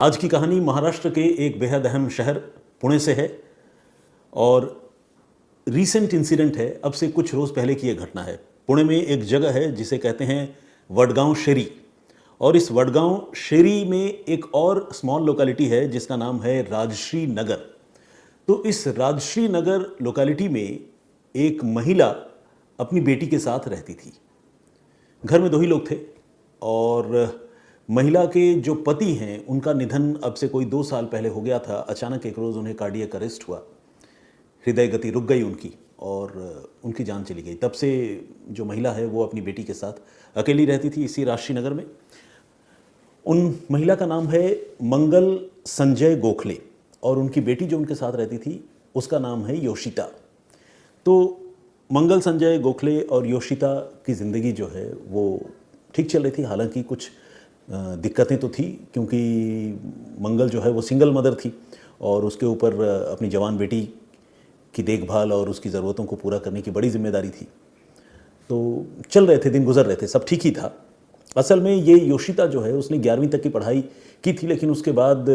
आज की कहानी महाराष्ट्र के एक बेहद अहम शहर पुणे से है और रीसेंट इंसिडेंट है। अब से कुछ रोज़ पहले की यह घटना है। पुणे में एक जगह है जिसे कहते हैं वडगांव शेरी, और इस वडगांव शेरी में एक और स्मॉल लोकेलिटी है जिसका नाम है राजश्री नगर। तो इस राजश्री नगर लोकेलिटी में एक महिला अपनी बेटी के साथ रहती थी। घर में दो ही लोग थे और महिला के जो पति हैं उनका निधन अब से कोई 2 साल पहले हो गया था। अचानक एक रोज़ उन्हें कार्डियक अरेस्ट हुआ, हृदय गति रुक गई उनकी और उनकी जान चली गई। तब से जो महिला है वो अपनी बेटी के साथ अकेली रहती थी इसी राजश्री नगर में। उन महिला का नाम है मंगल संजय गोखले और उनकी बेटी जो उनके साथ रहती थी उसका नाम है योशिता। तो मंगल संजय गोखले और योशिता की ज़िंदगी जो है वो ठीक चल रही थी। हालांकि कुछ दिक्कतें तो थी क्योंकि मंगल जो है वो सिंगल मदर थी और उसके ऊपर अपनी जवान बेटी की देखभाल और उसकी ज़रूरतों को पूरा करने की बड़ी जिम्मेदारी थी। तो चल रहे थे, दिन गुजर रहे थे, सब ठीक ही था। असल में ये योशिता जो है उसने 11वीं तक की पढ़ाई की थी, लेकिन उसके बाद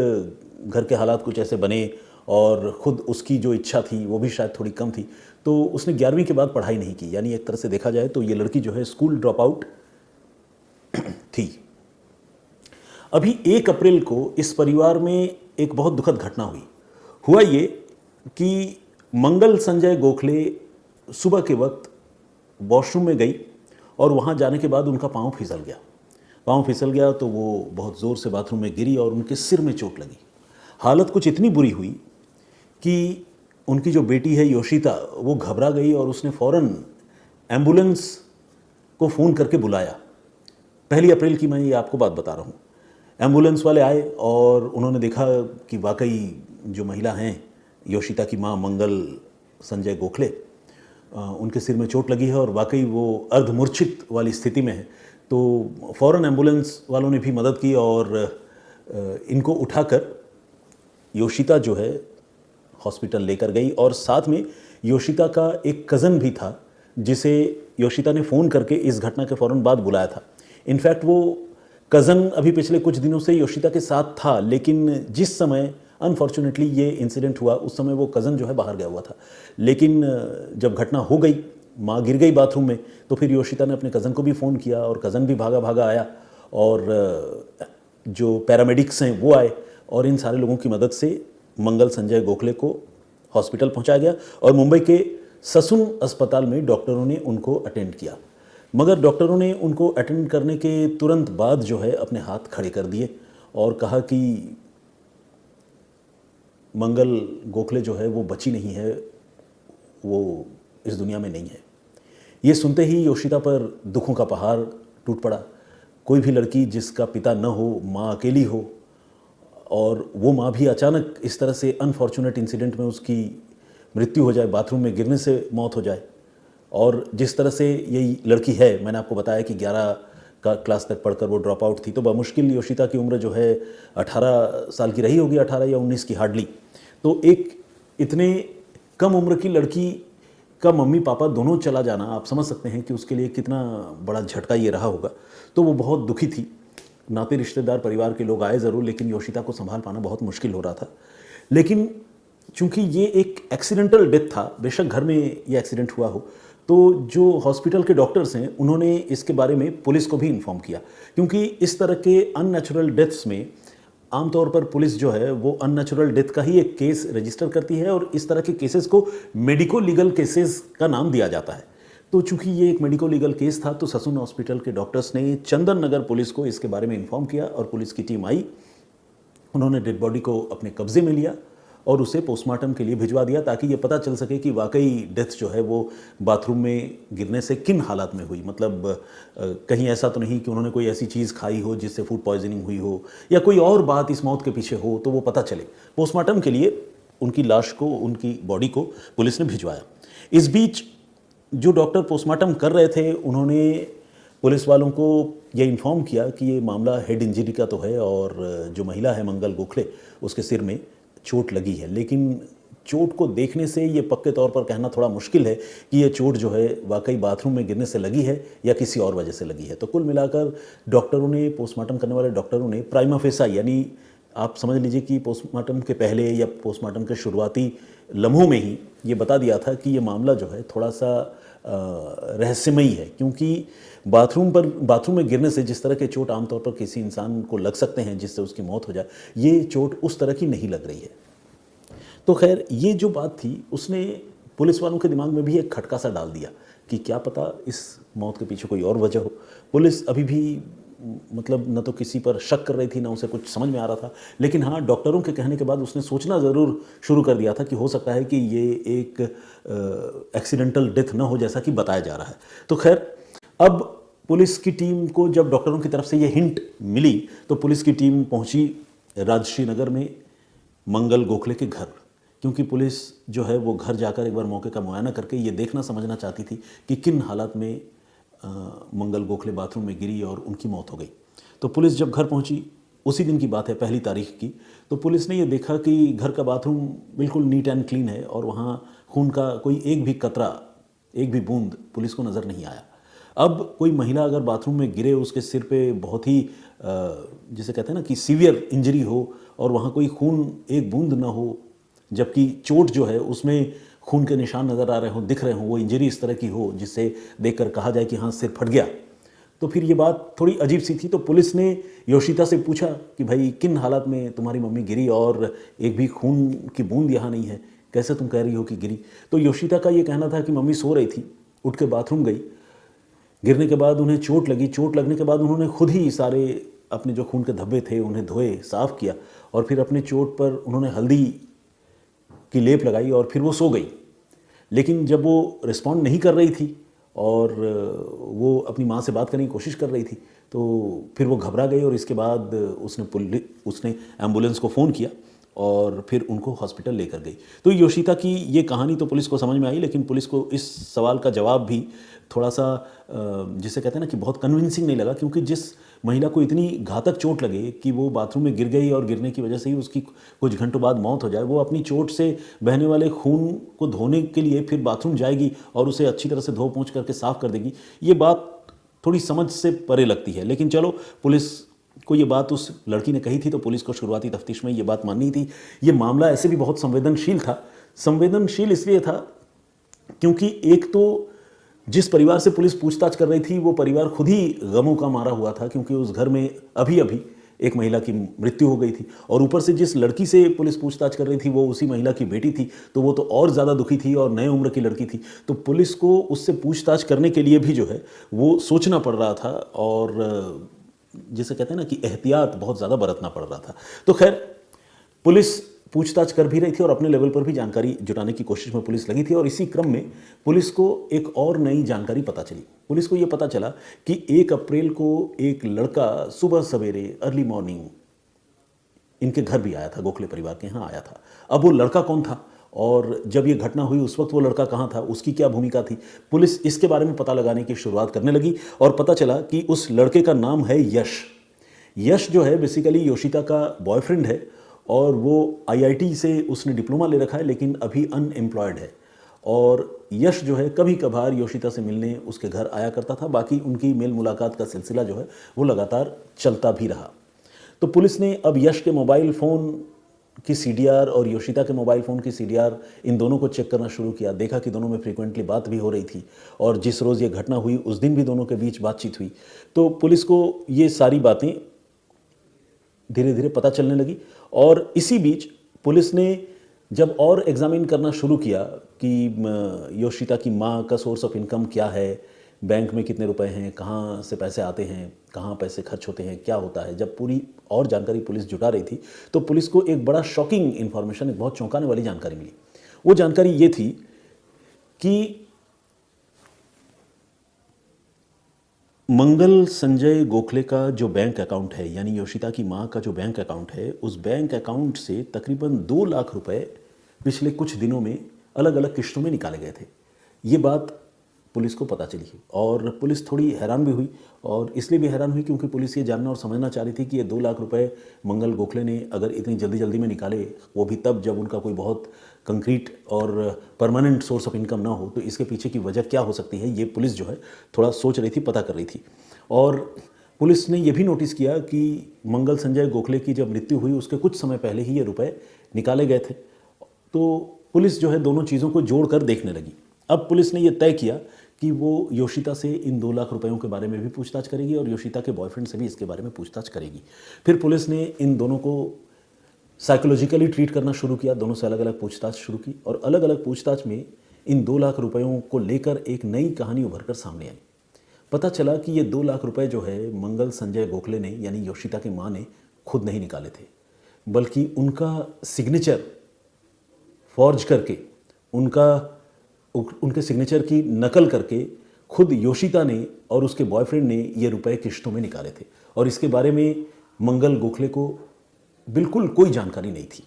घर के हालात कुछ ऐसे बने और ख़ुद उसकी जो इच्छा थी वो भी शायद थोड़ी कम थी, तो उसने 11वीं के बाद पढ़ाई नहीं की। यानी एक तरह से देखा जाए तो ये लड़की जो है स्कूल ड्रॉप आउट थी। अभी 1 अप्रैल को इस परिवार में एक बहुत दुखद घटना हुई। हुआ ये कि मंगल संजय गोखले सुबह के वक्त वॉशरूम में गई और वहाँ जाने के बाद उनका पाँव फिसल गया तो वो बहुत ज़ोर से बाथरूम में गिरी और उनके सिर में चोट लगी। हालत कुछ इतनी बुरी हुई कि उनकी जो बेटी है योशिता वो घबरा गई और उसने फ़ौरन एम्बुलेंस को फ़ोन करके बुलाया। 1 अप्रैल की मैं ये आपको बात बता रहा हूँ। एम्बुलेंस वाले आए और उन्होंने देखा कि वाकई जो महिला हैं योशिता की माँ मंगल संजय गोखले, उनके सिर में चोट लगी है और वाकई वो अर्धमूर्छित वाली स्थिति में है। तो फ़ौरन एम्बुलेंस वालों ने भी मदद की और इनको उठाकर योशिता जो है हॉस्पिटल लेकर गई और साथ में योशिता का एक कज़न भी था जिसे योशिता ने फ़ोन करके इस घटना के फ़ौरन बाद बुलाया था। इनफैक्ट वो कज़न अभी पिछले कुछ दिनों से योशिता के साथ था, लेकिन जिस समय अनफॉर्चुनेटली ये इंसिडेंट हुआ उस समय वो कज़न जो है बाहर गया हुआ था। लेकिन जब घटना हो गई, माँ गिर गई बाथरूम में, तो फिर योशिता ने अपने कज़न को भी फ़ोन किया और कज़न भी भागा भागा आया और जो पैरामेडिक्स हैं वो आए और इन सारे लोगों की मदद से मंगल संजय गोखले को हॉस्पिटल पहुँचाया गया और मुंबई के ससून अस्पताल में डॉक्टरों ने उनको अटेंड किया। मगर डॉक्टरों ने उनको अटेंड करने के तुरंत बाद जो है अपने हाथ खड़े कर दिए और कहा कि मंगल गोखले जो है वो बची नहीं है, वो इस दुनिया में नहीं है। ये सुनते ही योशिता पर दुखों का पहाड़ टूट पड़ा। कोई भी लड़की जिसका पिता न हो, माँ अकेली हो और वो माँ भी अचानक इस तरह से अनफॉर्चुनेट इंसिडेंट में उसकी मृत्यु हो जाए, बाथरूम में गिरने से मौत हो जाए। और जिस तरह से ये लड़की है, मैंने आपको बताया कि 11 का क्लास तक पढ़कर वो ड्रॉप आउट थी, तो बामुश्किल योशिता की उम्र जो है 18 साल की रही होगी, 18 या 19 की हार्डली। तो एक इतने कम उम्र की लड़की का मम्मी पापा दोनों चला जाना, आप समझ सकते हैं कि उसके लिए कितना बड़ा झटका ये रहा होगा। तो वो बहुत दुखी थी। नाते रिश्तेदार परिवार के लोग आए ज़रूर, लेकिन योशिता को संभाल पाना बहुत मुश्किल हो रहा था। लेकिन चूँकि ये एक एक्सीडेंटल डेथ था, बेशक घर में ये एक्सीडेंट हुआ हो, तो जो हॉस्पिटल के डॉक्टर्स हैं उन्होंने इसके बारे में पुलिस को भी इन्फॉर्म किया, क्योंकि इस तरह के अननेचुरल डेथ्स में आमतौर पर पुलिस जो है वो अननेचुरल डेथ का ही एक केस रजिस्टर करती है और इस तरह के केसेस को मेडिको लीगल केसेस का नाम दिया जाता है। तो चूंकि ये एक मेडिको लीगल केस था तो ससून हॉस्पिटल के डॉक्टर्स ने चंदन नगर पुलिस को इसके बारे में इन्फॉर्म किया और पुलिस की टीम आई। उन्होंने डेड बॉडी को अपने कब्जे में लिया और उसे पोस्टमार्टम के लिए भिजवा दिया ताकि ये पता चल सके कि वाकई डेथ जो है वो बाथरूम में गिरने से किन हालात में हुई। मतलब कहीं ऐसा तो नहीं कि उन्होंने कोई ऐसी चीज़ खाई हो जिससे फूड पॉइजनिंग हुई हो या कोई और बात इस मौत के पीछे हो, तो वो पता चले। पोस्टमार्टम के लिए उनकी लाश को, उनकी बॉडी को पुलिस ने भिजवाया। इस बीच जो डॉक्टर पोस्टमार्टम कर रहे थे उन्होंने पुलिस वालों को ये इन्फॉर्म किया कि ये मामला हेड इंजरी का तो है और जो महिला है मंगल गोखले उसके सिर में चोट लगी है, लेकिन चोट को देखने से ये पक्के तौर पर कहना थोड़ा मुश्किल है कि ये चोट जो है वाकई बाथरूम में गिरने से लगी है या किसी और वजह से लगी है। तो कुल मिलाकर डॉक्टरों ने, पोस्टमार्टम करने वाले डॉक्टरों ने प्राइमा फेसा यानी आप समझ लीजिए कि पोस्टमार्टम के पहले या पोस्टमार्टम के शुरुआती लम्हों में ही ये बता दिया था कि ये मामला जो है थोड़ा सा रहस्यमयी है, क्योंकि बाथरूम में गिरने से जिस तरह के चोट आमतौर पर किसी इंसान को लग सकते हैं जिससे उसकी मौत हो जाए, ये चोट उस तरह की नहीं लग रही है। तो खैर ये जो बात थी उसने पुलिस वालों के दिमाग में भी एक खटका सा डाल दिया कि क्या पता इस मौत के पीछे कोई और वजह हो। पुलिस अभी भी मतलब न तो किसी पर शक कर रही थी, ना उसे कुछ समझ में आ रहा था, लेकिन हाँ, डॉक्टरों के कहने के बाद उसने सोचना ज़रूर शुरू कर दिया था कि हो सकता है कि ये एक एक्सीडेंटल डेथ न हो जैसा कि बताया जा रहा है। तो खैर अब पुलिस की टीम को जब डॉक्टरों की तरफ से ये हिंट मिली तो पुलिस की टीम पहुंची राजश्री नगर में मंगल गोखले के घर, क्योंकि पुलिस जो है वो घर जाकर एक बार मौके का मुआयना करके ये देखना समझना चाहती थी कि किन हालात में मंगल गोखले बाथरूम में गिरी और उनकी मौत हो गई। तो पुलिस जब घर पहुंची, उसी दिन की बात है, 1 तारीख की, तो पुलिस ने ये देखा कि घर का बाथरूम बिल्कुल नीट एंड क्लीन है और वहाँ खून का कोई एक भी कतरा, एक भी बूंद पुलिस को नज़र नहीं आया। अब कोई महिला अगर बाथरूम में गिरे, उसके सिर पे बहुत ही जिसे कहते हैं ना कि सीवियर इंजरी हो और वहाँ कोई खून एक बूंद ना हो, जबकि चोट जो है उसमें खून के निशान नज़र आ रहे हों, दिख रहे हों, वो इंजरी इस तरह की हो जिससे देखकर कहा जाए कि हाँ सिर फट गया, तो फिर ये बात थोड़ी अजीब सी थी। तो पुलिस ने योशिता से पूछा कि भाई किन हालात में तुम्हारी मम्मी गिरी और एक भी खून की बूंद यहाँ नहीं है, कैसे तुम कह रही हो कि गिरी। तो योशिता का ये कहना था कि मम्मी सो रही थी, उठ के बाथरूम गई, गिरने के बाद उन्हें चोट लगी, चोट लगने के बाद उन्होंने खुद ही सारे अपने जो खून के धब्बे थे उन्हें धोए, साफ़ किया और फिर अपने चोट पर उन्होंने हल्दी की लेप लगाई और फिर वो सो गई। लेकिन जब वो रिस्पॉन्ड नहीं कर रही थी और वो अपनी माँ से बात करने की कोशिश कर रही थी, तो फिर वो घबरा गई और इसके बाद उसने एम्बुलेंस को फ़ोन किया और फिर उनको हॉस्पिटल लेकर गई। तो योशिता की ये कहानी तो पुलिस को समझ में आई, लेकिन पुलिस को इस सवाल का जवाब भी थोड़ा सा जिसे कहते हैं ना कि बहुत कन्विंसिंग नहीं लगा, क्योंकि जिस महिला को इतनी घातक चोट लगे कि वो बाथरूम में गिर गई और गिरने की वजह से ही उसकी कुछ घंटों बाद मौत हो जाए, वो अपनी चोट से बहने वाले खून को धोने के लिए फिर बाथरूम जाएगी और उसे अच्छी तरह से धो पोंछ करके साफ़ कर देगी, ये बात थोड़ी समझ से परे लगती है। लेकिन चलो, पुलिस को ये बात उस लड़की ने कही थी तो पुलिस को शुरुआती तफ्तीश में ये बात माननी थी। ये मामला ऐसे भी बहुत संवेदनशील था। संवेदनशील इसलिए था क्योंकि एक तो जिस परिवार से पुलिस पूछताछ कर रही थी वो परिवार खुद ही गमों का मारा हुआ था, क्योंकि उस घर में अभी अभी एक महिला की मृत्यु हो गई थी और ऊपर से जिस लड़की से पुलिस पूछताछ कर रही थी वो उसी महिला की बेटी थी, तो वो तो और ज़्यादा दुखी थी और नए उम्र की लड़की थी। तो पुलिस को उससे पूछताछ करने के लिए भी जो है वो सोचना पड़ रहा था और जिसे कहते हैं ना कि एहतियात बहुत ज़्यादा बरतना पड़ रहा था। तो खैर, पुलिस पूछताछ कर भी रही थी और अपने लेवल पर भी जानकारी जुटाने की कोशिश में पुलिस लगी थी और इसी क्रम में पुलिस को एक और नई जानकारी पता चली। पुलिस को ये पता चला कि 1 अप्रैल को एक लड़का सुबह सवेरे अर्ली मॉर्निंग इनके घर भी आया था, गोखले परिवार के यहाँ आया था। अब वो लड़का कौन था और जब ये घटना हुई उस वक्त वो लड़का कहाँ था, उसकी क्या भूमिका थी, पुलिस इसके बारे में पता लगाने की शुरुआत करने लगी और पता चला कि उस लड़के का नाम है यश। यश जो है बेसिकली योशिता का बॉयफ्रेंड है और वो IIT से उसने डिप्लोमा ले रखा है, लेकिन अभी अनएम्प्लॉयड है। और यश जो है कभी कभार योशिता से मिलने उसके घर आया करता था, बाकी उनकी मेल मुलाकात का सिलसिला जो है वो लगातार चलता भी रहा। तो पुलिस ने अब यश के मोबाइल फ़ोन की CDR और योशिता के मोबाइल फ़ोन की CDR इन दोनों को चेक करना शुरू किया। देखा कि दोनों में फ्रीक्वेंटली बात भी हो रही थी और जिस रोज़ ये घटना हुई उस दिन भी दोनों के बीच बातचीत हुई। तो पुलिस को ये सारी बातें धीरे धीरे पता चलने लगी और इसी बीच पुलिस ने जब और एग्जामिन करना शुरू किया कि योशिता की माँ का सोर्स ऑफ इनकम क्या है, बैंक में कितने रुपए हैं, कहाँ से पैसे आते हैं, कहाँ पैसे खर्च होते हैं, क्या होता है, जब पूरी और जानकारी पुलिस जुटा रही थी तो पुलिस को एक बड़ा शॉकिंग इन्फॉर्मेशन, एक बहुत चौंकाने वाली जानकारी मिली। वो जानकारी ये थी कि मंगल संजय गोखले का जो बैंक अकाउंट है, यानी योशिता की माँ का जो बैंक अकाउंट है, उस बैंक अकाउंट से तकरीबन 2 लाख रुपए पिछले कुछ दिनों में अलग अलग किश्तों में निकाले गए थे। ये बात पुलिस को पता चली और पुलिस थोड़ी हैरान भी हुई और इसलिए भी हैरान हुई क्योंकि पुलिस ये जानना और समझना चाह रही थी कि ये 2 लाख रुपए मंगल गोखले ने अगर इतनी जल्दी जल्दी में निकाले, वो भी तब जब उनका कोई बहुत कंक्रीट और परमानेंट सोर्स ऑफ इनकम ना हो, तो इसके पीछे की वजह क्या हो सकती है, ये पुलिस जो है थोड़ा सोच रही थी, पता कर रही थी। और पुलिस ने यह भी नोटिस किया कि मंगल संजय गोखले की जब मृत्यु हुई उसके कुछ समय पहले ही ये रुपए निकाले गए थे। तो पुलिस जो है दोनों चीज़ों को जोड़कर देखने लगी। अब पुलिस ने यह तय किया कि वो योशिता से इन 2 लाख रुपयों के बारे में भी पूछताछ करेगी और योशिता के बॉयफ्रेंड से भी इसके बारे में पूछताछ करेगी। फिर पुलिस ने इन दोनों को साइकोलॉजिकली ट्रीट करना शुरू किया, दोनों से अलग अलग पूछताछ शुरू की और अलग अलग पूछताछ में इन 2 लाख रुपयों को लेकर एक नई कहानी उभरकर सामने आई। पता चला कि ये 2 लाख रुपए जो है मंगल संजय गोखले ने यानी योशिता की माँ ने खुद नहीं निकाले थे, बल्कि उनका सिग्नेचर फॉर्ज करके उनके सिग्नेचर की नकल करके खुद योशिता ने और उसके बॉयफ्रेंड ने ये रुपए किश्तों में निकाले थे और इसके बारे में मंगल गोखले को बिल्कुल कोई जानकारी नहीं थी।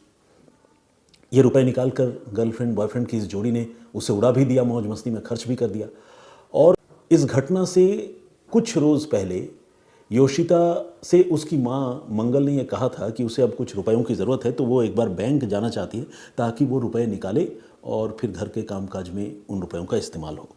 ये रुपए निकालकर गर्लफ्रेंड बॉयफ्रेंड की इस जोड़ी ने उसे उड़ा भी दिया, मौज मस्ती में खर्च भी कर दिया। और इस घटना से कुछ रोज़ पहले योशिता से उसकी माँ मंगल ने यह कहा था कि उसे अब कुछ रुपयों की ज़रूरत है, तो वो एक बार बैंक जाना चाहती है ताकि वो रुपए निकाले और फिर घर के कामकाज में उन रुपयों का इस्तेमाल हो।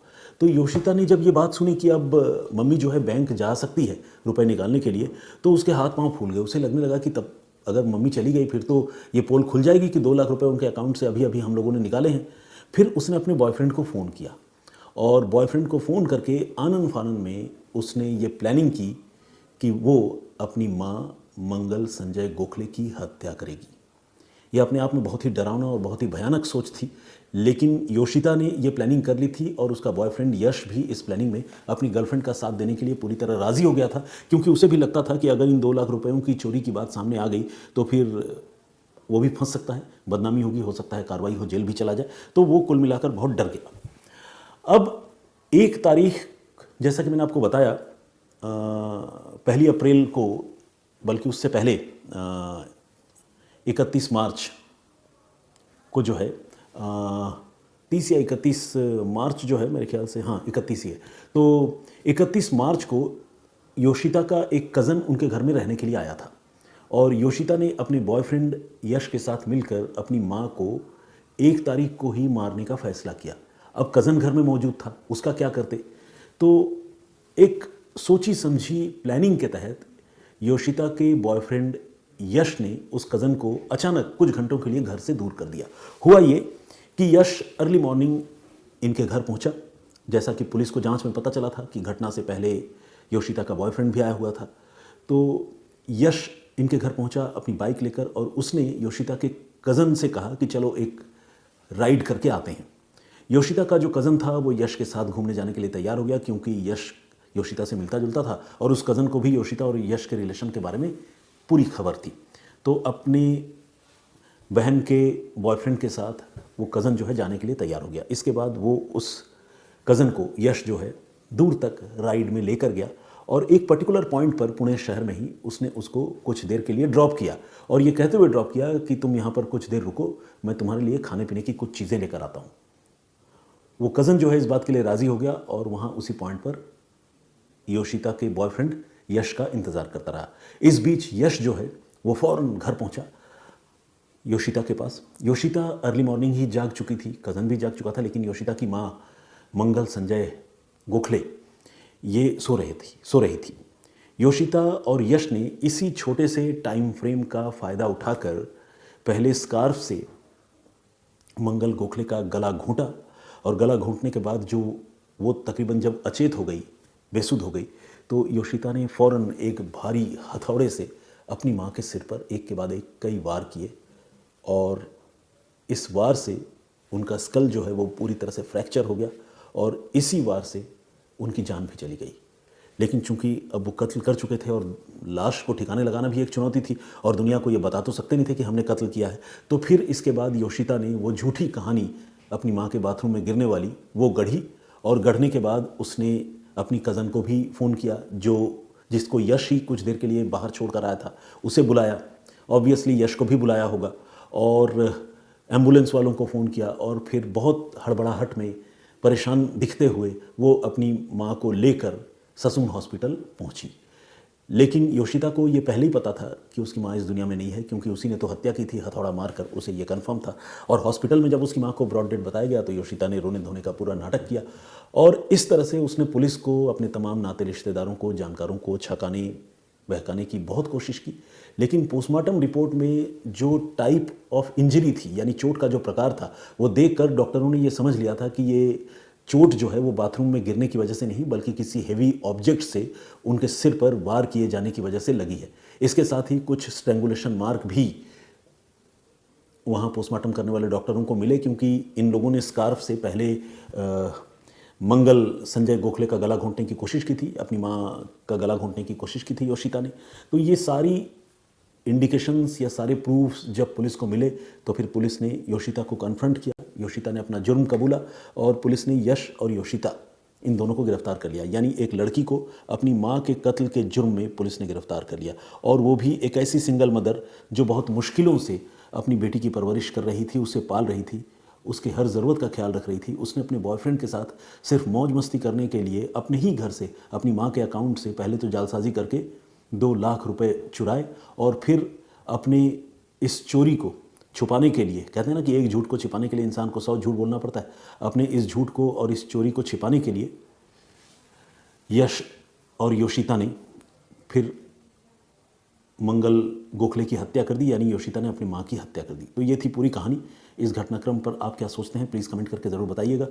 तो योशिता ने जब ये बात सुनी कि अब मम्मी जो है बैंक जा सकती है रुपए निकालने के लिए, तो उसके हाथ पांव फूल गए। उसे लगने लगा कि तब अगर मम्मी चली गई फिर तो ये पोल खुल जाएगी कि 2 लाख रुपए उनके अकाउंट से अभी अभी हम लोगों ने निकाले हैं। फिर उसने अपने बॉयफ्रेंड को फ़ोन किया और बॉयफ्रेंड को फ़ोन करके आनन फानन में उसने ये प्लानिंग की कि वो अपनी माँ मंगल संजय गोखले की हत्या करेगी। ये अपने आप में बहुत ही डरावना और बहुत ही भयानक सोच थी, लेकिन योशिता ने ये प्लानिंग कर ली थी और उसका बॉयफ्रेंड यश भी इस प्लानिंग में अपनी गर्लफ्रेंड का साथ देने के लिए पूरी तरह राज़ी हो गया था, क्योंकि उसे भी लगता था कि अगर इन 2 लाख रुपयों की चोरी की बात सामने आ गई तो फिर वो भी फंस सकता है, बदनामी होगी, हो सकता है कार्रवाई हो, जेल भी चला जाए। तो वो कुल मिलाकर बहुत डर गया। अब 1 तारीख, जैसा कि मैंने आपको बताया, 1 अप्रैल को, बल्कि उससे पहले 31 मार्च को जो है 30 या 31 मार्च जो है मेरे ख्याल से, हाँ 31 ही है, तो 31 मार्च को योशिता का एक कज़न उनके घर में रहने के लिए आया था और योशिता ने अपने बॉयफ्रेंड यश के साथ मिलकर अपनी माँ को 1 तारीख को ही मारने का फैसला किया। अब कज़न घर में मौजूद था, उसका क्या करते? तो एक सोची समझी प्लानिंग के तहत योशिता के बॉयफ्रेंड यश ने उस कज़न को अचानक कुछ घंटों के लिए घर से दूर कर दिया। हुआ ये कि यश अर्ली मॉर्निंग इनके घर पहुंचा, जैसा कि पुलिस को जांच में पता चला था कि घटना से पहले योशिता का बॉयफ्रेंड भी आया हुआ था। तो यश इनके घर पहुंचा अपनी बाइक लेकर और उसने योशिता के कज़न से कहा कि चलो एक राइड करके आते हैं। योशिता का जो कज़न था वो यश के साथ घूमने जाने के लिए तैयार हो गया, क्योंकि यश योशिता से मिलता जुलता था और उस कज़न को भी योशिता और यश के रिलेशन के बारे में पूरी खबर थी। तो अपनी बहन के बॉयफ्रेंड के साथ वो कज़न जो है जाने के लिए तैयार हो गया। इसके बाद वो उस कज़न को यश जो है दूर तक राइड में लेकर गया और एक पर्टिकुलर पॉइंट पर पुणे शहर में ही उसने उसको कुछ देर के लिए ड्रॉप किया और ये कहते हुए ड्रॉप किया कि तुम यहाँ पर कुछ देर रुको, मैं तुम्हारे लिए खाने पीने की कुछ चीज़ें लेकर आता हूँ। वो कज़न जो है इस बात के लिए राज़ी हो गया और वहाँ उसी पॉइंट पर योशिता के बॉयफ्रेंड यश का इंतज़ार करता रहा। इस बीच यश जो है वो फ़ौरन घर पहुंचा योशिता के पास। योशिता अर्ली मॉर्निंग ही जाग चुकी थी, कज़न भी जाग चुका था, लेकिन योशिता की माँ मंगल संजय गोखले ये सो रही थी। योशिता और यश ने इसी छोटे से टाइम फ्रेम का फ़ायदा उठाकर पहले स्कार्फ से मंगल गोखले का गला घूंटा और गला घूंटने के बाद जो वो तकरीबन जब अचेत हो गई, बेसुध हो गई, तो योशिता ने फ़ौरन एक भारी हथौड़े से अपनी माँ के सिर पर एक के बाद एक कई वार किए और इस वार से उनका स्कल जो है वो पूरी तरह से फ्रैक्चर हो गया और इसी वार से उनकी जान भी चली गई। लेकिन चूंकि अब वो कत्ल कर चुके थे और लाश को ठिकाने लगाना भी एक चुनौती थी और दुनिया को ये बता तो सकते नहीं थे कि हमने कत्ल किया है, तो फिर इसके बाद योशिता ने वो झूठी कहानी अपनी माँ के बाथरूम में गिरने वाली वो गढ़ी और गढ़ने के बाद उसने अपनी कज़न को भी फ़ोन किया, जिसको यश ही कुछ देर के लिए बाहर छोड़ कर आया था, उसे बुलाया। ऑब्वियसली यश को भी बुलाया होगा और एम्बुलेंस वालों को फ़ोन किया और फिर बहुत हड़बड़ाहट में परेशान दिखते हुए वो अपनी माँ को लेकर ससून हॉस्पिटल पहुंची। लेकिन योशिता को ये पहले ही पता था कि उसकी माँ इस दुनिया में नहीं है, क्योंकि उसी ने तो हत्या की थी हथौड़ा मारकर, उसे ये कंफर्म था। और हॉस्पिटल में जब उसकी माँ को ब्रॉड डेड बताया गया तो योशिता ने रोने धोने का पूरा नाटक किया, और इस तरह से उसने पुलिस को, अपने तमाम नाते रिश्तेदारों को, जानकारों को छकाने बहकाने की बहुत कोशिश की। लेकिन पोस्टमार्टम रिपोर्ट में जो टाइप ऑफ इंजरी थी, यानी चोट का जो प्रकार था, वो देखकर डॉक्टरों ने ये समझ लिया था कि ये चोट जो है वो बाथरूम में गिरने की वजह से नहीं, बल्कि किसी हेवी ऑब्जेक्ट से उनके सिर पर वार किए जाने की वजह से लगी है। इसके साथ ही कुछ स्ट्रैंगुलेशन मार्क भी वहाँ पोस्टमार्टम करने वाले डॉक्टरों को मिले, क्योंकि इन लोगों ने स्कार्फ से पहले मंगल संजय गोखले का गला घोंटने की कोशिश की थी, अपनी माँ का गला घोंटने की कोशिश की थी योशिता ने। तो ये सारी इंडिकेशंस या सारे प्रूफ्स जब पुलिस को मिले तो फिर पुलिस ने योशिता को कन्फ्रंट किया। योशिता ने अपना जुर्म कबूला और पुलिस ने यश और योशिता इन दोनों को गिरफ्तार कर लिया। यानी एक लड़की को अपनी माँ के कत्ल के जुर्म में पुलिस ने गिरफ्तार कर लिया, और वो भी एक ऐसी सिंगल मदर जो बहुत मुश्किलों से अपनी बेटी की परवरिश कर रही थी, उसे पाल रही थी, उसके हर ज़रूरत का ख्याल रख रही थी। उसने अपने बॉयफ्रेंड के साथ सिर्फ मौज मस्ती करने के लिए अपने ही घर से, अपनी माँ के अकाउंट से पहले तो जालसाजी करके 2 लाख रुपए चुराए, और फिर अपने इस चोरी को छुपाने के लिए, कहते हैं ना कि एक झूठ को छिपाने के लिए इंसान को 100 झूठ बोलना पड़ता है, अपने इस झूठ को और इस चोरी को छिपाने के लिए यश और योशिता ने फिर मंगल गोखले की हत्या कर दी, यानी योशिता ने अपनी माँ की हत्या कर दी। तो ये थी पूरी कहानी। इस घटनाक्रम पर आप क्या सोचते हैं प्लीज़ कमेंट करके ज़रूर बताइएगा।